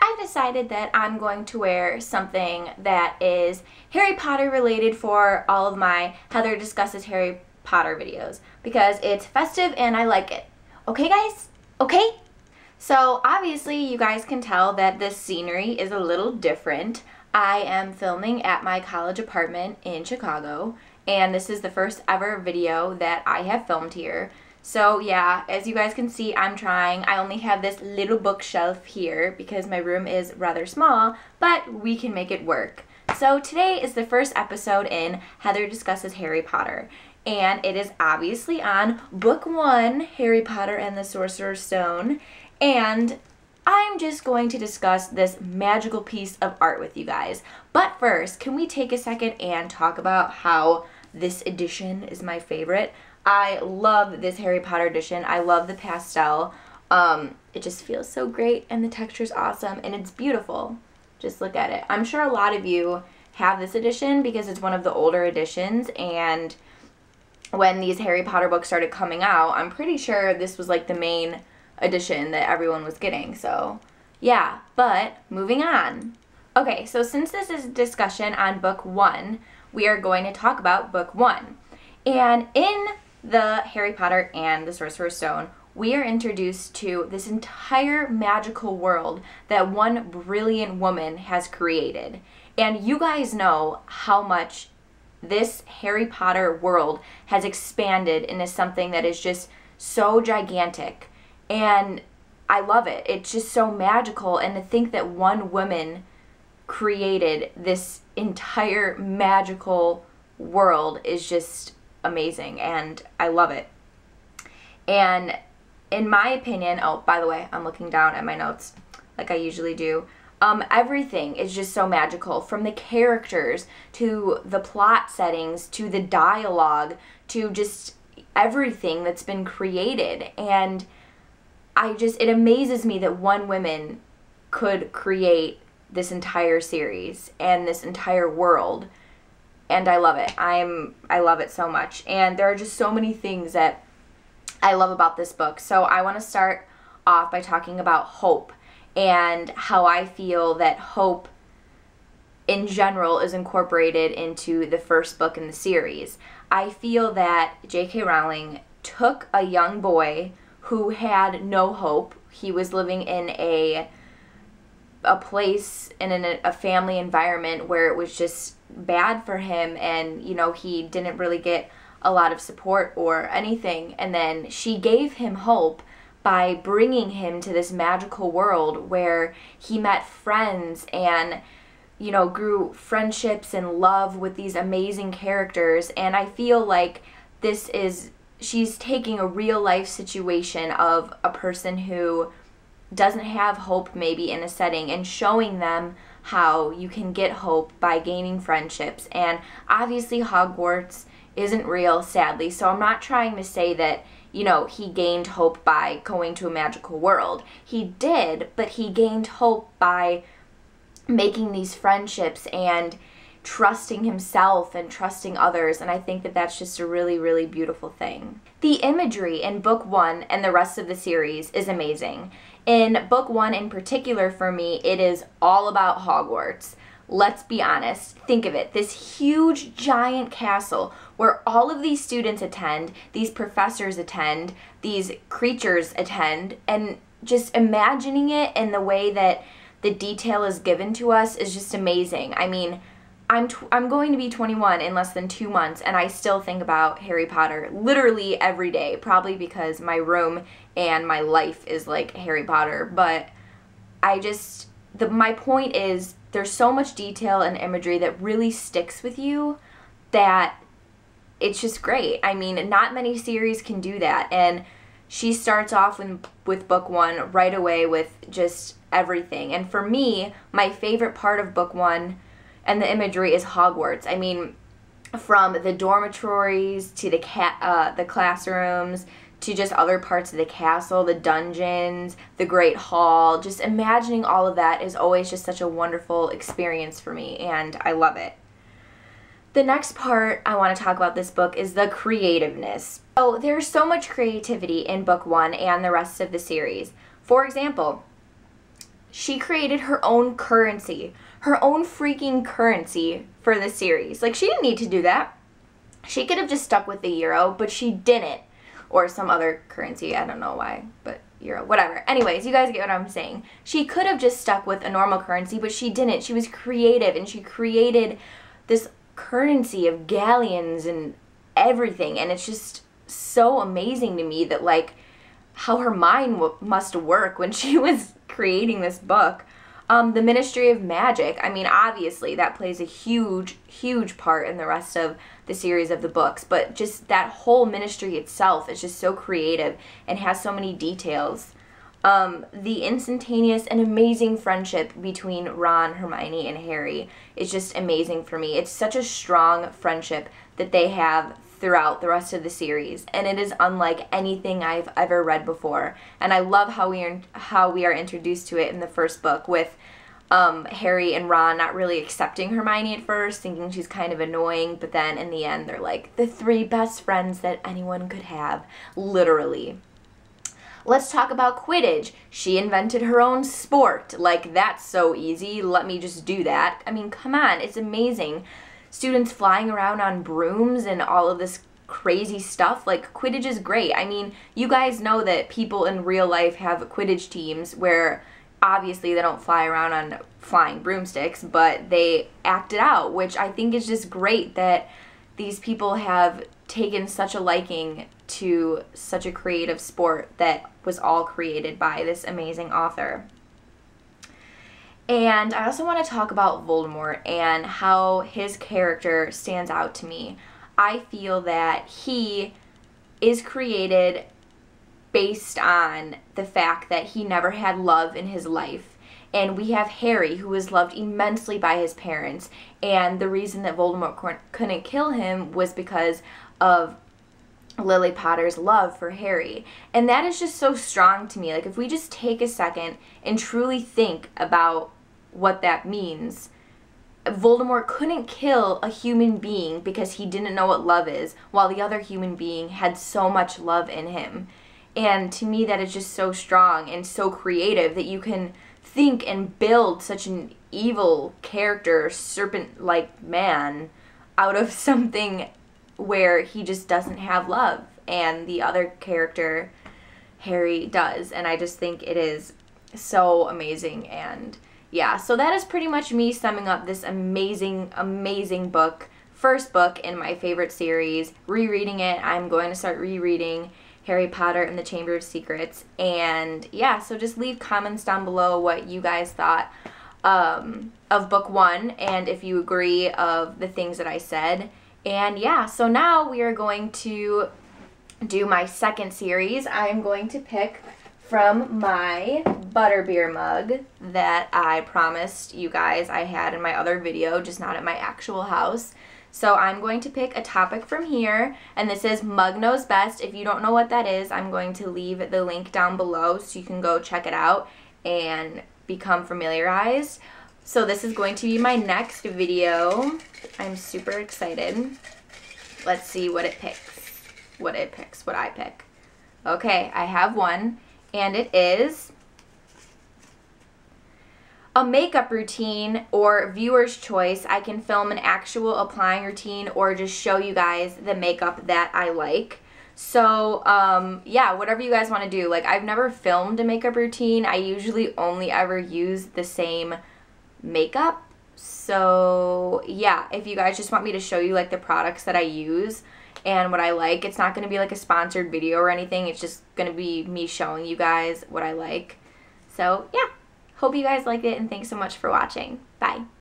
I've decided that I'm going to wear something that is Harry Potter related for all of my Heather Discusses Harry Potter videos because it's festive and I like it. Okay, guys? Okay? So obviously you guys can tell that this scenery is a little different. I am filming at my college apartment in Chicago, and this is the first ever video that I have filmed here. So yeah, as you guys can see, I'm trying. I only have this little bookshelf here because my room is rather small, but we can make it work. So today is the first episode in Heather Discusses Harry Potter, and it is obviously on Book 1, Harry Potter and the Sorcerer's Stone, and I'm just going to discuss this magical piece of art with you guys. But first, can we take a second and talk about how this edition is my favorite? I love this Harry Potter edition. I love the pastel. It just feels so great and the texture is awesome and it's beautiful. Just look at it. I'm sure a lot of you have this edition because it's one of the older editions, and when these Harry Potter books started coming out, I'm pretty sure this was like the main edition that everyone was getting. So yeah, but moving on. Okay, so since this is a discussion on Book 1, we are going to talk about Book 1. And in the Harry Potter and the Sorcerer's Stone, we are introduced to this entire magical world that one brilliant woman has created. And you guys know how much this Harry Potter world has expanded into something that is just so gigantic. And I love it. It's just so magical. And to think that one woman created this entire magical world is just amazing, and I love it. And in my opinion, oh, by the way, I'm looking down at my notes like I usually do. Everything is just so magical, from the characters to the plot settings to the dialogue to just everything that's been created. And it amazes me that one woman could create this entire series and this entire world. And I love it. I love it so much. And there are just so many things that I love about this book. So I want to start off by talking about hope and how I feel that hope in general is incorporated into the first book in the series. I feel that J.K. Rowling took a young boy who had no hope. He was living in a place in a family environment where it was just bad for him, and you know, he didn't really get a lot of support or anything, and then she gave him hope by bringing him to this magical world where he met friends and, you know, grew friendships and love with these amazing characters. And I feel like she's taking a real life situation of a person who doesn't have hope maybe in a setting and showing them how you can get hope by gaining friendships. And obviously Hogwarts isn't real, sadly, so I'm not trying to say that, you know, he gained hope by going to a magical world. He did, but he gained hope by making these friendships and trusting himself and trusting others, and I think that that's just a really, really beautiful thing. The imagery in Book 1 and the rest of the series is amazing. In Book 1 in particular, for me, it is all about Hogwarts. Let's be honest. Think of it. This huge, giant castle where all of these students attend, these professors attend, these creatures attend, and just imagining it and the way that the detail is given to us is just amazing. I mean, I'm going to be 21 in less than 2 months, and I still think about Harry Potter literally every day, probably because my room and my life is like Harry Potter. But my point is, there's so much detail and imagery that really sticks with you that it's just great. I mean, not many series can do that, and she starts off with Book 1 right away with just everything. And for me, my favorite part of Book 1 and the imagery is Hogwarts. I mean, from the dormitories to the classrooms to just other parts of the castle, the dungeons, the Great Hall. Just imagining all of that is always just such a wonderful experience for me, and I love it. The next part I want to talk about this book is the creativeness. So there's so much creativity in Book 1 and the rest of the series. For example, she created her own currency, her own freaking currency for the series. Like, she didn't need to do that. She could have just stuck with the euro, but she didn't. Or some other currency, I don't know why, but euro, whatever. Anyways, you guys get what I'm saying. She could have just stuck with a normal currency, but she didn't. She was creative, and she created this currency of galleons and everything, and it's just so amazing to me that, like, how her mind must work when she was creating this book. The Ministry of Magic, I mean, obviously that plays a huge, huge part in the rest of the series of the books, but just that whole ministry itself is just so creative and has so many details. The instantaneous and amazing friendship between Ron, Hermione, and Harry is just amazing for me. It's such a strong friendship that they have throughout the rest of the series, and it is unlike anything I've ever read before. And I love how we are introduced to it in the first book with Harry and Ron not really accepting Hermione at first, thinking she's kind of annoying, but then in the end they're like the 3 best friends that anyone could have, literally. Let's talk about Quidditch. She invented her own sport. Like, that's so easy. Let me just do that. I mean, come on, it's amazing. Students flying around on brooms and all of this crazy stuff. Like, Quidditch is great. I mean, you guys know that people in real life have Quidditch teams where obviously they don't fly around on flying broomsticks, but they act it out, which I think is just great that these people have taken such a liking to such a creative sport that was all created by this amazing author. And I also want to talk about Voldemort and how his character stands out to me. I feel that he is created based on the fact that he never had love in his life. And we have Harry, who was loved immensely by his parents. And the reason that Voldemort couldn't kill him was because of Lily Potter's love for Harry. And that is just so strong to me. Like, if we just take a second and truly think about what that means, Voldemort couldn't kill a human being because he didn't know what love is, while the other human being had so much love in him. And to me, that is just so strong and so creative that you can think and build such an evil character, serpent-like man, out of something where he just doesn't have love, and the other character, Harry, does. And I just think it is so amazing. And yeah, so that is pretty much me summing up this amazing, amazing book. First book in my favorite series. Rereading it, I'm going to start rereading Harry Potter and the Chamber of Secrets. And yeah, so just leave comments down below what you guys thought of book 1, and if you agree of the things that I said. And yeah, so now we are going to do my second series. I am going to pick from my butterbeer mug that I promised you guys I had in my other video, just not at my actual house. So I'm going to pick a topic from here, and this is Mug Knows Best. If you don't know what that is, I'm going to leave the link down below so you can go check it out and become familiarized. So this is going to be my next video. I'm super excited. Let's see what it picks. What I pick. Okay, I have one, and it is a makeup routine or viewer's choice. I can film an actual applying routine or just show you guys the makeup that I like. So, yeah, whatever you guys want to do. Like, I've never filmed a makeup routine. I usually only ever use the same makeup. So, yeah, if you guys just want me to show you, like, the products that I use and what I like, it's not going to be, like, a sponsored video or anything. It's just going to be me showing you guys what I like. So, yeah. Hope you guys liked it, and thanks so much for watching. Bye.